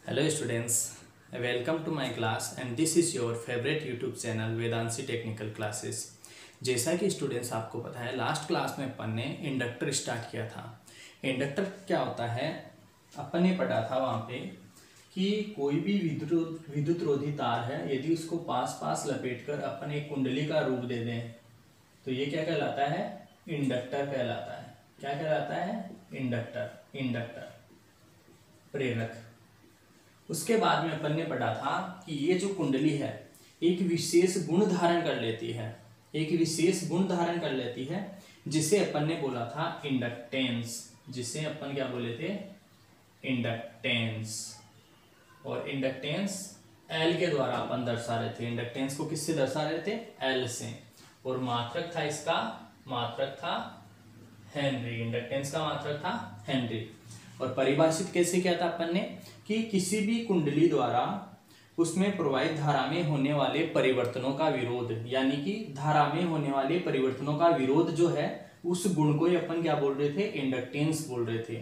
Hello students, welcome to my class and this is your favorite YouTube channel Vedanshi technical classes. जैसा कि students आपको पता है last class में अपन ने इंडक्टर स्टार्ट किया था। इंडक्टर क्या होता है अपन ने पढ़ा था वहाँ पे कि कोई भी विद्युत रोधी तार है यदि उसको पास पास लपेट कर अपन एक कुंडली का रूप दे दें तो ये क्या कहलाता है, इंडक्टर कहलाता है। क्या कहलाता है, इंडक्टर। इंडक्टर प्रेरक। उसके बाद में अपन ने पढ़ा था कि ये जो कुंडली है एक विशेष गुण धारण कर लेती है, एक विशेष गुण धारण कर लेती है जिसे अपन ने बोला था इंडक्टेंस। जिसे अपन क्या बोले थे, इंडक्टेंस। और इंडक्टेंस एल के द्वारा अपन दर्शा रहे थे। इंडक्टेंस को किससे दर्शा रहे थे, एल से। और मात्रक था इसका, मात्रक था हेनरी। इंडक्टेंस का मात्रक था हेनरी। और परिभाषित कैसे किया था अपन ने कि किसी भी कुंडली द्वारा उसमें प्रवाहित धारा में होने वाले परिवर्तनों का विरोध, यानी कि धारा में होने वाले परिवर्तनों का विरोध जो है उस गुण को ही अपन क्या बोल रहे थे, इंडक्टेंस बोल रहे थे।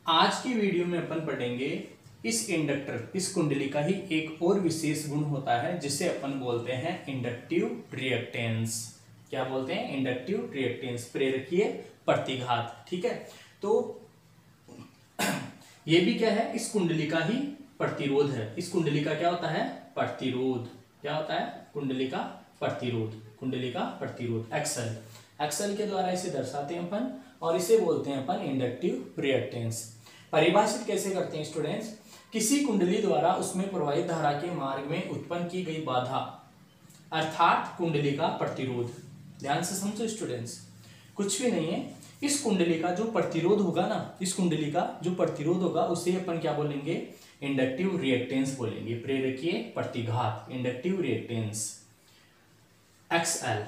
आज की वीडियो में अपन पढ़ेंगे इस इंडक्टर, इस कुंडली का ही एक और विशेष गुण होता है जिसे अपन बोलते हैं इंडक्टिव रिएक्टेंस। क्या बोलते हैं, इंडक्टिव रिएक्टेंस, प्रेरकीय प्रतिघात। ठीक है, तो ये भी क्या है, इस कुंडली का ही प्रतिरोध है। इस कुंडली का क्या होता है, प्रतिरोध। क्या होता है, कुंडली का प्रतिरोध। कुंडली का प्रतिरोध एक्सल, एक्सल के द्वारा इसे दर्शाते हैं अपन और इसे बोलते हैं अपन इंडक्टिव रिएक्टेंस। परिभाषित कैसे करते हैं स्टूडेंट्स, किसी कुंडली द्वारा उसमें प्रवाहित धारा के मार्ग में उत्पन्न की गई बाधा अर्थात कुंडली का प्रतिरोध। ध्यान से समझो स्टूडेंट्स, कुछ भी नहीं है, इस कुंडली का जो प्रतिरोध होगा ना, इस कुंडली का जो प्रतिरोध होगा उसे अपन क्या बोलेंगे, इंडक्टिव रिएक्टेंस बोलेंगे, प्रेरकीय प्रतिघात, इंडक्टिव रिएक्टेंस एक्सएल।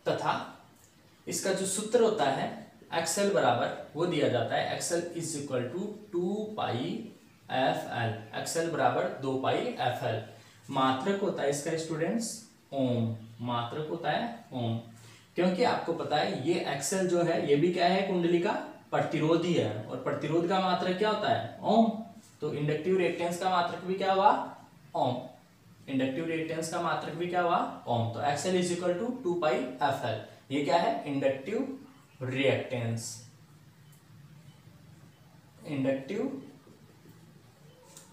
तथा इसका जो सूत्र होता है एक्सएल बराबर वो दिया जाता है, XL is equal to 2 pi F L. XL बराबर 2 पाई एफ एल। मात्रक होता है इसका स्टूडेंट्स ओम। मात्रक होता है ओम, क्योंकि आपको पता है ये एक्सेल जो है ये भी क्या है, कुंडली का प्रतिरोध ही है। और प्रतिरोध का मात्रक क्या होता है, ओम। तो इंडक्टिव रिएक्टेंस का मात्रक भी क्या हुआ, ओम। इंडक्टिव रिएक्टेंस का मात्रक भी क्या हुआ, ओम। तो XL is equal to 2 pi F L. ये क्या है, इंडक्टिव रिएक्टेंस। Inductive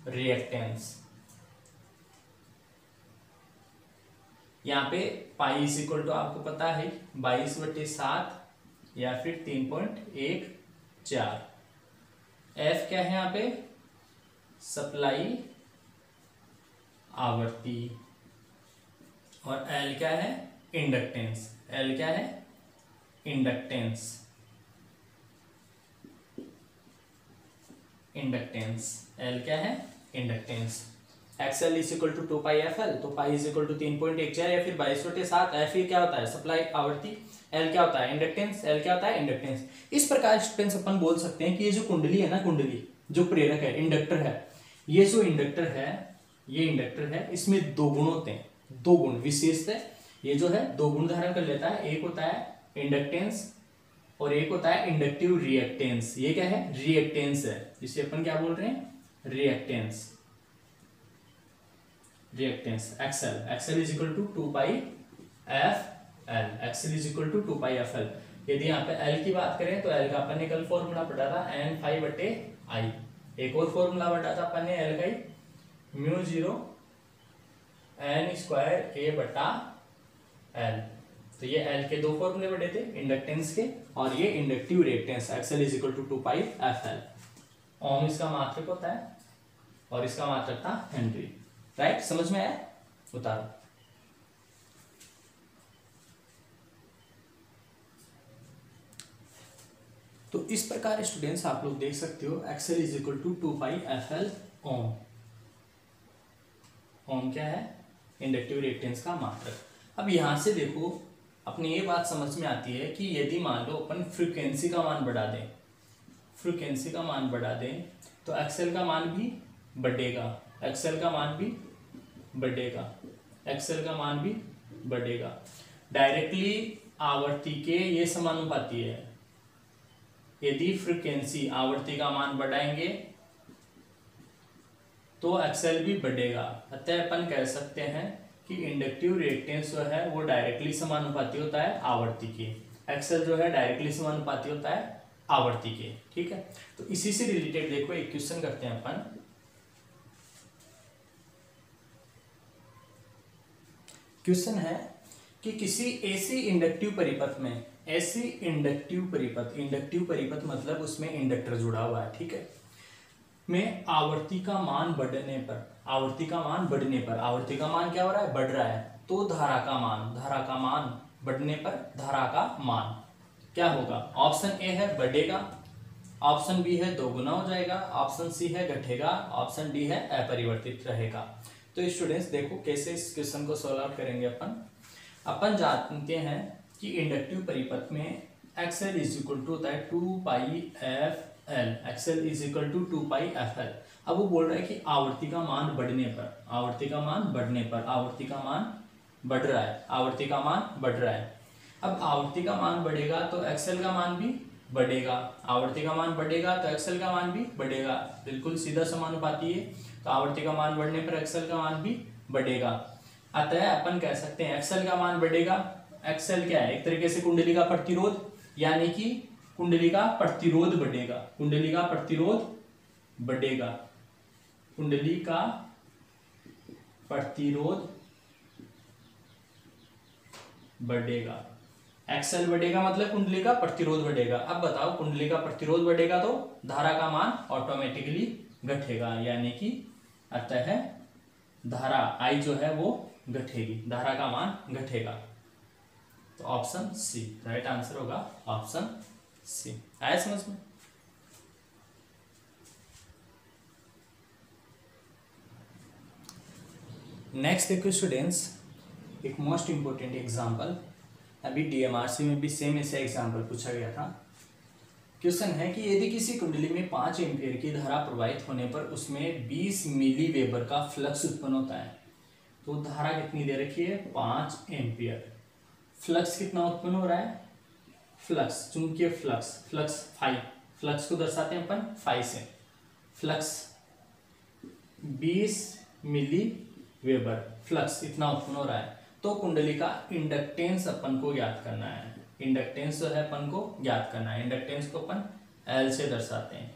reactance. यहाँ पे पाई इज इक्वल टू आपको पता है 22/7 या फिर 3.14। एफ क्या है यहाँ पे, सप्लाई आवृत्ति। और एल क्या है, इंडक्टेंस। एल क्या है, इंडक्टेंस। इंडक्टेंस एल क्या है, inductance. XL is equal to 2 pi F L. तो पाई इज इक्वल टू 3.14 या फिर 22/7। एफ ये क्या होता है, सप्लाई आवृत्ति। एल क्या होता है, इंडक्टेंस। एल क्या होता है, इंडक्टेंस। इस प्रकार स्टूडेंट्स अपन बोल सकते हैं कि ये जो कुंडली है ना, कुंडली जो प्रेरक है, इंडक्टर है, ये जो इंडक्टर है, ये इंडक्टर है, इसमें दो गुण होते हैं, दो गुण विशेषतः। ये जो है दो गुण धारण कर लेता है, एक होता है इंडक्टेंस और एक होता है इंडक्टिव रिएक्टेंस। ये क्या है, रिएक्टेंस है, जिसे अपन क्या बोल रहे हैं, reactance. Reactance XL. XL is equal to 2 pi F L. XL is equal to 2 pi F L. यदि यहाँ पे एल की बात करें तो एल का अपन ने कल फॉर्मूला पढ़ा था n/i। एक और फॉर्मूला पढ़ा था अपन ने एल का ही, μ0 n²a/l। तो ये एल के दो फॉर्मूले पढ़े थे, इंडक्टेंस के, और ये inductive reactance XL is equal to 2 pi F L. Ohm इसका मात्रक होता है और इसका मात्रक था हेनरी। राइट, समझ में आया, उतारो। तो इस प्रकार स्टूडेंट्स आप लोग देख सकते हो XL is equal to 2 pi F L ohm. Ohm क्या है, इंडक्टिव रिएक्टेंस का मात्रक। अब यहां से देखो अपनी ये बात समझ में आती है कि यदि मान लो अपन फ्रीक्वेंसी का मान बढ़ा दें, फ्रीक्वेंसी का मान बढ़ा दें तो एक्सएल का मान भी बढ़ेगा, एक्सएल का मान भी बढ़ेगा, एक्सएल का मान भी बढ़ेगा। डायरेक्टली आवृत्ति के ये समानुपाती है। यदि फ्रीक्वेंसी आवृत्ति का मान बढ़ाएंगे तो एक्सएल भी बढ़ेगा। अतः अपन कह सकते हैं कि इंडक्टिव रिएक्टेंस जो है वो डायरेक्टली समानुपाती होता है आवर्ती के। एक्सएल जो है डायरेक्टली समानुपाती होता है आवर्ती के। ठीक है, तो इसी से रिलेटेड देखो एक क्वेश्चन करते हैं अपन। क्वेश्चन है कि किसी ऐसी इंडक्टिव परिपथ में, ऐसी इंडक्टिव परिपथ मतलब उसमें इंडक्टर जुड़ा हुआ है, ठीक है, में आवर्ती का मान बढ़ने पर, आवर्ती का मान क्या हो रहा है, बढ़ रहा है, तो धारा का मान बढ़ने पर धारा का मान क्या होगा। ऑप्शन ए है बढ़ेगा, ऑप्शन बी है दोगुना हो जाएगा, ऑप्शन सी है घटेगा, ऑप्शन डी है अपरिवर्तित रहेगा। तो स्टूडेंट्स देखो कैसे इस क्वेश्चन को सॉल्व आउट करेंगे। अपन जानते हैं कि इंडक्टिव परिपथ में एक्सएल इज इक्वल टू होता है 2πfl, XL is equal to 2πfl। अब वो बोल रहा है कि आवर्ती का मान बढ़ने पर, आवर्ती का मान बढ़ रहा है। अब आवर्ती का मान बढ़ेगा तो एक्सएल का मान भी बढ़ेगा, आवर्ती का मान बढ़ेगा तो एक्सएल का मान भी बढ़ेगा, बिल्कुल सीधा समानुपाती है। तो आवर्ती का मान बढ़ने पर एक्सएल का मान भी बढ़ेगा। अतः अपन कह सकते हैं एक्सएल का मान बढ़ेगा। एक्सएल क्या है, एक तरीके से कुंडली का प्रतिरोध, यानी कि कुंडली का प्रतिरोध बढ़ेगा, कुंडली का प्रतिरोध बढ़ेगा। एक्सएल बढ़ेगा मतलब कुंडली का प्रतिरोध बढ़ेगा। अब बताओ कुंडली का प्रतिरोध बढ़ेगा तो धारा का मान ऑटोमेटिकली घटेगा, यानी कि अतः धारा आई जो है वो घटेगी, धारा का मान घटेगा। तो ऑप्शन सी राइट आंसर होगा, ऑप्शन सी। आया समझ में। नेक्स्ट देखो स्टूडेंट्स, एक मोस्ट इंपोर्टेंट एग्जांपल, अभी डीएमआरसी में भी सेम ऐसा एग्जांपल पूछा गया था। क्वेश्चन है कि यदि किसी कुंडली में 5 एम्पियर की धारा प्रवाहित होने पर उसमें 20 मिली वेबर का फ्लक्स उत्पन्न होता है। तो धारा कितनी दे रखी है, 5 एम्पियर। फ्लक्स कितना उत्पन्न हो रहा है, फ्लक्स, चुंबकीय फ्लक्स फाई, फ्लक्स को दर्शाते हैं अपन फाई से। फ्लक्स 20 मिली वेबर फ्लक्स इतना उत्पन्न हो रहा है। तो कुंडली का इंडक्टेंस अपन को ज्ञात करना है। इंडक्टेंस जो है अपन को ज्ञात करना है। इंडक्टेंस को अपन एल से दर्शाते हैं,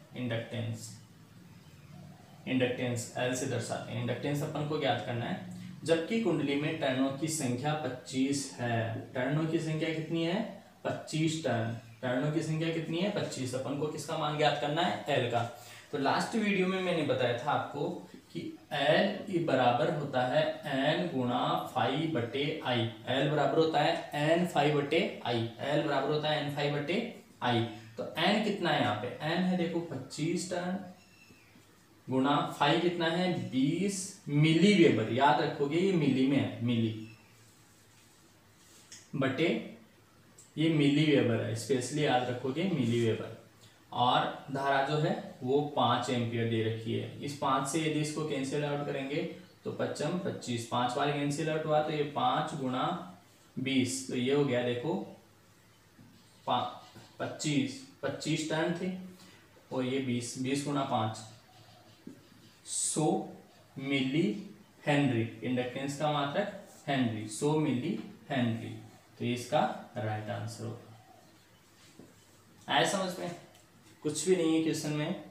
इंडक्टेंस एल से दर्शाते हैं। इंडक्टेंस अपन को ज्ञात करना है। जबकि कुंडली में टर्नों की संख्या 25 है। टर्नों की संख्या कितनी है, 25 टर्न। टर्नों की संख्या कितनी है, 25। अपन को किसका मान ज्ञात करना है, एल का। तो लास्ट वीडियो में मैंने बताया था आपको कि एल बराबर होता है एन गुणा फाई बटे आई। एल बराबर होता है एन फाई बटे आई। एल बराबर होता है एन फाई बटे आई। तो एन कितना है यहाँ पे, एन है देखो 25 टर्न, गुणा फाई कितना है 20 मिली वेबर। याद रखोगे ये मिली में है, मिली बटे ये मिली वेबर है, स्पेशली याद रखोगे मिली वेबर। और धारा जो है वो 5 एम्पियर दे रखी है। इस 5 से यदि इसको कैंसिल आउट करेंगे तो 25 25, 5 बार कैंसिल आउट हुआ तो ये 5 गुणा 20, तो ये हो गया देखो 25 टर्न थे और ये 20 गुणा 5 100 मिली हेनरी। इंडक्टेंस का मात्रक हेनरी, 100 मिली हेनरी। तो ये इसका राइट आंसर होगा। आया समझ में। कुछ भी नहीं है क्वेश्चन में।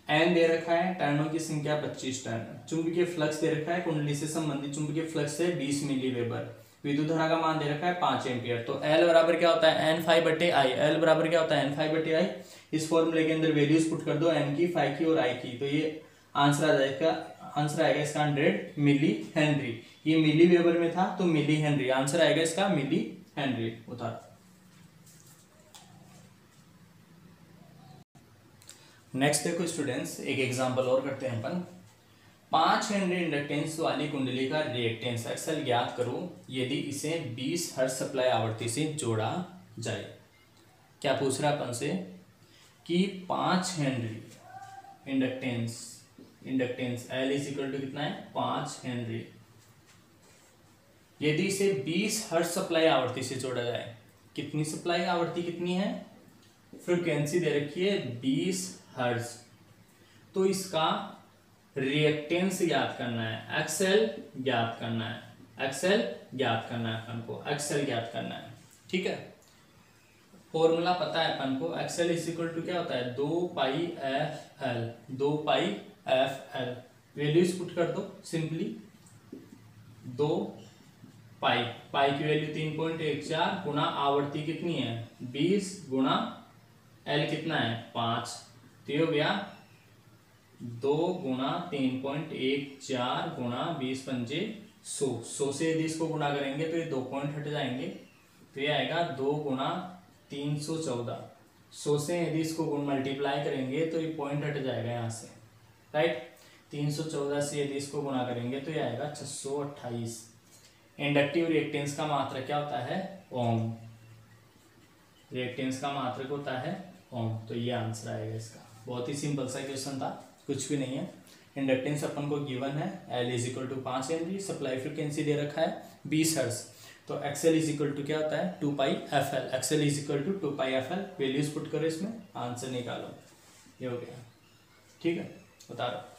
एन दे रखा है, टर्नों की संख्या 25 टर्न, चुंबकीय फ्लक्स दे रखा है, कुंडली से संबंधित चुंबकीय फ्लक्स है 20 मिली वेबर, विद्युत धारा का मान दे रखा है 5 एम्पियर। तो एल बराबर क्या होता है, एन फाई बटे आई। एल बराबर क्या होता है, एन फाई बटे आई। इस फॉर्मूले के अंदर वैल्यूज पुट कर दो, एन की, फाई की और आई की। तो ये आंसर आ जाएगा, आंसर आएगा इसका 100 मिली हेनरी। ये मिली वेबर में था तो मिली हेनरी, आंसर आएगा इसका मिली हेनरी उतार। नेक्स्ट देखो स्टूडेंट्स, एक एग्जांपल और करते हैं अपन। 5 हेनरी इंडक्टेंस वाली कुंडली का रिएक्टेंस एक्सएल ज्ञात करो यदि इसे 20 हर्ट्ज सप्लाई आवृत्ति से जोड़ा जाए। क्या पूछ रहा है अपन से कि 5 henry inductance L is equal to कितना है, 5 हेनरी, यदि इसे 20 हर्ट्ज सप्लाई आवृत्ति से जोड़ा जाए। कितनी सप्लाई आवृत्ति कितनी है, फ्रीक्वेंसी दे रखी है 20 हर्ट्ज। तो इसका रिएक्टेंस ज्ञात करना है, एक्सएल ज्ञात करना है, एक्सएल ज्ञात करना है अपन को, एक्सएल ज्ञात करना है। ठीक है, फॉर्मूला पता है अपन को, एक्सएल इज इक्वल टू क्या होता है 2 pi F L, 2 pi F L. Values put कर दो सिंपली, 2 पाई, पाई की वैल्यू 3.14 गुना आवर्ती कितनी है 20 गुना एल कितना है 5, तो ये हो गया 2 गुना 3.14 गुना 20 पंजे 100, 100 से यदि इसको गुना करेंगे तो ये 2 पॉइंट हट जाएंगे, तो ये आएगा 2 गुना 314। 100 से यदि इसको गुण मल्टीप्लाई करेंगे तो ये पॉइंट हट जाएगा यहाँ से, राइट। 314 से यदि इसको गुना करेंगे तो ये आएगा 628। इंडक्टिव रिएक्टेंस का मात्रक क्या होता है ओम, रिएक्टेंस का मात्रक होता है ओम, तो ये आंसर आएगा इसका। बहुत ही सिंपल सा क्वेश्चन था, कुछ भी नहीं है। इंडक्टेंस अपन को गिवन है L is equal to 5 henry, supply frequency दे रखा है 20 हर्ट्ज, तो एक्सएल इज इक्वल टू क्या होता है 2 pi F L, XL is equal to 2 pi F L. Values put करो इसमें, आंसर निकालो, ये हो गया। ठीक है, बता रहा हूँ।